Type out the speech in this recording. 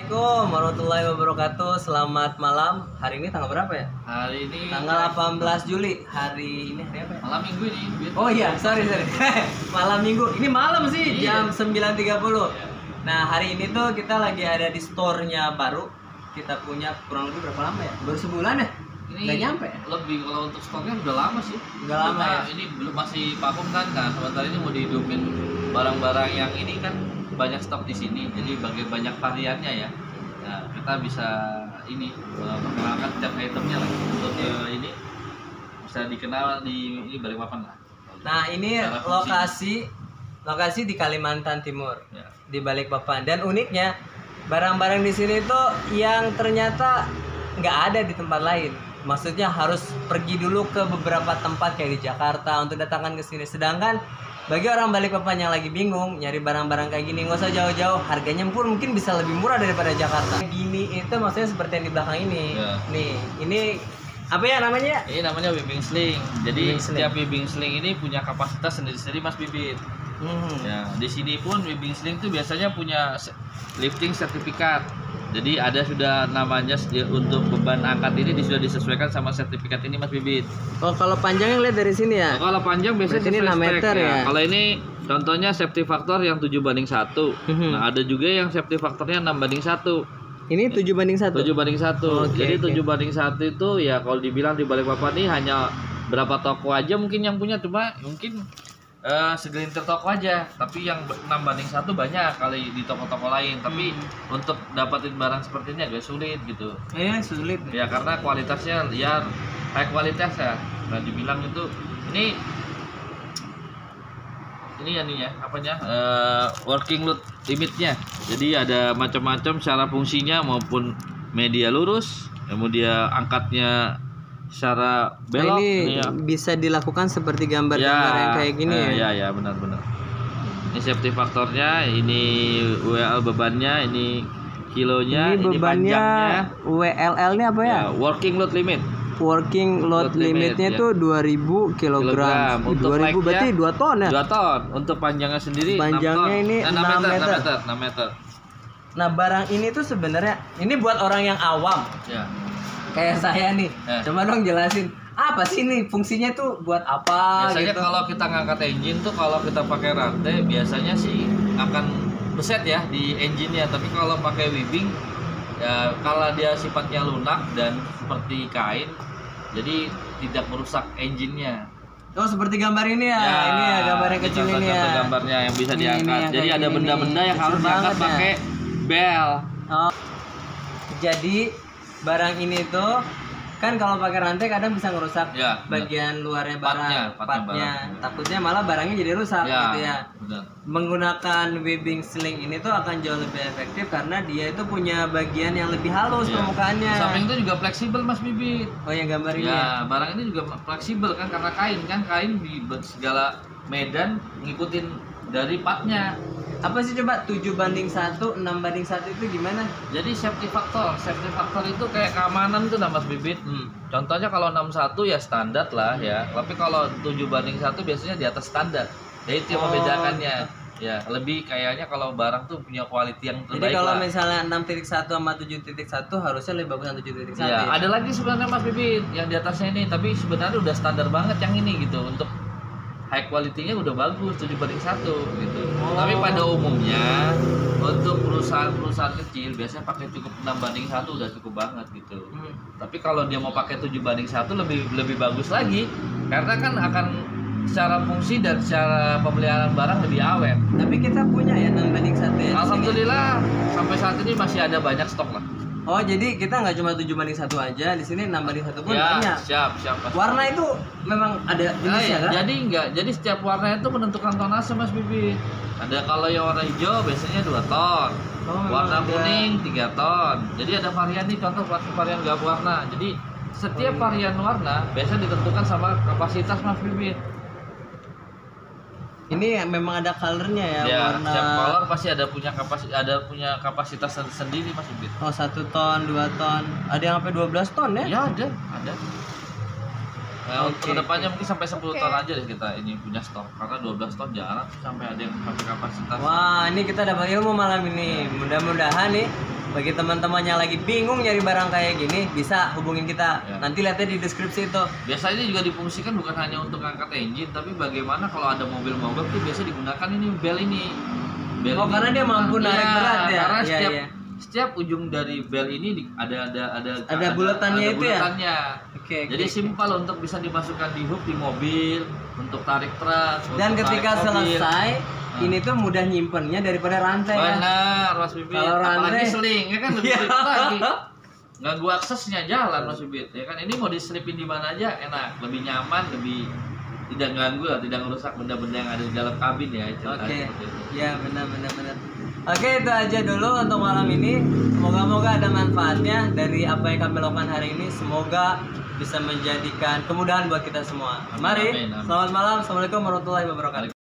Assalamualaikum warahmatullahi wabarakatuh. Selamat malam. Hari ini tanggal berapa ya? Hari ini Tanggal 18 Juli. Hari ini hari apa ya? malam minggu ini. Oh iya, sorry. Malam minggu. Ini malam sih, Iya. jam 9.30. Nah, hari ini tuh kita lagi ada di store-nya baru. Kita punya kurang lebih berapa lama ya? Baru sebulan ya? Ini Nggak nyampe ya? Lebih kalau untuk stoknya udah lama sih. Udah lama ya? Ini belum masih vakum kan. Nah, sementara ini mau dihidupin barang-barang yang ini kan banyak stok di sini. Jadi banyak variannya ya. Nah, kita bisa ini perkenalkan tiap itemnya lah. Untuk ini bisa dikenal di ini Balikpapan lah. Nah, ini Secara fungsi. lokasi di Kalimantan Timur, Ya. di Balikpapan. Dan uniknya barang-barang di sini tuh yang ternyata nggak ada di tempat lain. Maksudnya harus pergi dulu ke beberapa tempat kayak di Jakarta untuk datangkan ke sini. Sedangkan bagi orang Balikpapan yang lagi bingung nyari barang-barang kayak gini, nggak usah jauh-jauh, harganya pun mungkin bisa lebih murah daripada Jakarta. Gini itu maksudnya seperti yang di belakang ini. Ya. Nih, ini apa ya namanya? Ini namanya webbing sling. Jadi Webbing sling. setiap webbing sling ini punya kapasitas sendiri-sendiri Mas Bibit. Ya, di sini pun webbing sling itu biasanya punya lifting sertifikat. Jadi ada sudah namanya untuk beban angkat ini sudah disesuaikan sama sertifikat ini Mas Bibit. Oh, kalau panjangnya lihat dari sini ya. Nah, kalau panjang biasanya Berarti ini sesuai 6 spek, meter ya? Kalau ini contohnya safety factor yang 7:1. Mhm. Nah, ada juga yang safety faktornya 6:1. Ini 7/1. 7:1. Oke, Jadi oke. 7:1 itu ya kalau dibilang di Balikpapan ini hanya berapa toko aja mungkin yang punya, cuma mungkin segelintir toko aja, tapi yang 6:1 banyak kali di toko-toko lain. Tapi untuk dapatin barang seperti ini agak sulit gitu Sulit. ya, karena kualitasnya ya high kualitas ya. Nah, dibilang itu ini ya nih ya apanya working load limitnya. Jadi ada macam-macam cara fungsinya, maupun media lurus, kemudian angkatnya secara belok. ini ya. bisa dilakukan seperti gambar-gambar yang kayak gini ya. Ya benar-benar. Ini safety faktornya, ini WL bebannya, ini kilonya, Ini bebannya panjangnya. WLL ini apa ya? Ya, working load limit. Working load Load limit, limitnya ya. tuh 2000 kg. Untuk 2000 berarti like-nya 2 ton ya? 2 ton. Untuk panjangnya sendiri Panjangnya 6 ton. ini 6 6 meter. Nah, barang ini tuh sebenarnya ini buat orang yang awam Ya. kayak saya nih. Coba dong jelasin. Apa sih ini fungsinya tuh buat apa Biasanya gitu? kalau kita ngangkat engine tuh, kalau kita pakai rantai biasanya sih akan beset ya di engine-nya. Tapi kalau pakai webbing ya, kalau dia sifatnya lunak dan seperti kain, jadi tidak merusak engine-nya. Oh, seperti gambar ini ya. Ini ya gambar yang kecil ini ya. Contoh gambarnya yang bisa Ini diangkat. yang Jadi kayak ada gini benda-benda nih. yang Kecil harus diangkat banget ya. pakai bel. Oh. Jadi barang ini tuh kan kalau pakai rantai kadang bisa ngerusak Ya, bagian luarnya barang, partnya partnya. barang. Takutnya malah barangnya jadi rusak gitu ya. Benar. Menggunakan webbing sling ini tuh akan jauh lebih efektif karena dia itu punya bagian yang lebih halus Iya. permukaannya. Di samping itu juga fleksibel Mas Bibit. Oh, yang gambar ini. Ya. Ya, barang ini juga fleksibel kan, karena kain di segala medan ngikutin dari partnya. Apa sih coba 7/1, 6/1 itu gimana? Jadi safety factor itu kayak keamanan tuh Mas Bibit. Contohnya kalau 61 ya standar lah ya. Tapi kalau 7/1 biasanya di atas standar. Jadi itu yang Oh, membedakannya. Ya, lebih kayaknya kalau barang tuh punya quality yang Jadi terbaik kalau lah. misalnya 6.1 sama 7.1 harusnya lebih bagus yang 7.1 Ya, ya. ada lagi sebenarnya Mas Bibit yang di atasnya ini, tapi sebenarnya udah standar banget yang ini gitu. Untuk high quality-nya udah bagus 7/1 gitu. Oh. Tapi pada umumnya untuk perusahaan-perusahaan kecil biasanya pakai cukup 6/1 udah cukup banget gitu. Tapi kalau dia mau pakai 7/1 lebih bagus lagi, karena kan akan secara fungsi dan secara pemeliharaan barang lebih awet. Tapi kita punya ya 6/1 ya. di sini. Alhamdulillah sampai saat ini masih ada banyak stok lah. Oh, jadi kita nggak cuma 7/1 aja, di sini 6/1 pun Ya, banyak. siap Mas. Warna itu memang ada jenisnya kan? Jadi setiap warna itu menentukan tonase Mas Bibi. Ada kalau yang warna hijau biasanya 2 ton. Oh, memang Warna ada. kuning 3 ton. Jadi ada varian nih, contoh varian gak warna. Jadi setiap varian warna biasanya ditentukan sama kapasitas Mas Bibi. Ini memang ada colornya ya, Ya, warna. setiap color pasti ada punya kapasitas sendiri Mas Bibi. Oh, 1 ton, 2 ton. Ada yang sampai 12 ton ya? Ya ada. Nah, untuk Oke, kedepannya mungkin sampai 10 ton aja deh kita ini punya stok, karena 12 ton jarang sampai ada yang sampai kapasitas. Wah, ini kita dapat ilmu malam ini. Mudah-mudahan nih Bagi teman-teman yang lagi bingung nyari barang kayak gini, bisa hubungin kita. Ya. Nanti lihatnya di deskripsi itu. Biasanya juga difungsikan bukan hanya untuk angkat engine, tapi bagaimana kalau ada mobil mogok tuh biasa digunakan ini bel ini. Oh, karena dia mampu narik berat ya? Karena Iya, setiap iya. setiap ujung dari bel ini ada buletannya itu ya? buletannya. Oke. Jadi simpel untuk bisa dimasukkan di hook di mobil, untuk tarik truk. Dan untuk ketika tarik mobil. selesai, ini tuh mudah nyimpennya daripada rantai ya. Benar, Mas Bibit. Kalau Apalagi rantai- seling, ya kan lebih Iya. sulit lagi. Ganggu aksesnya jalan, Mas Bibit. Ya kan ini mau diselipin di mana aja enak, lebih nyaman, lebih tidak ganggu lah, tidak merusak benda-benda yang ada di dalam kabin ya. ceritanya Oke. seperti itu. Ya, benar. Oke, itu aja dulu untuk malam ini. Moga-moga ada manfaatnya dari apa yang kami lakukan hari ini. Semoga bisa menjadikan kemudahan buat kita semua. Mari, Amin, amin. selamat malam. Assalamualaikum warahmatullahi wabarakatuh.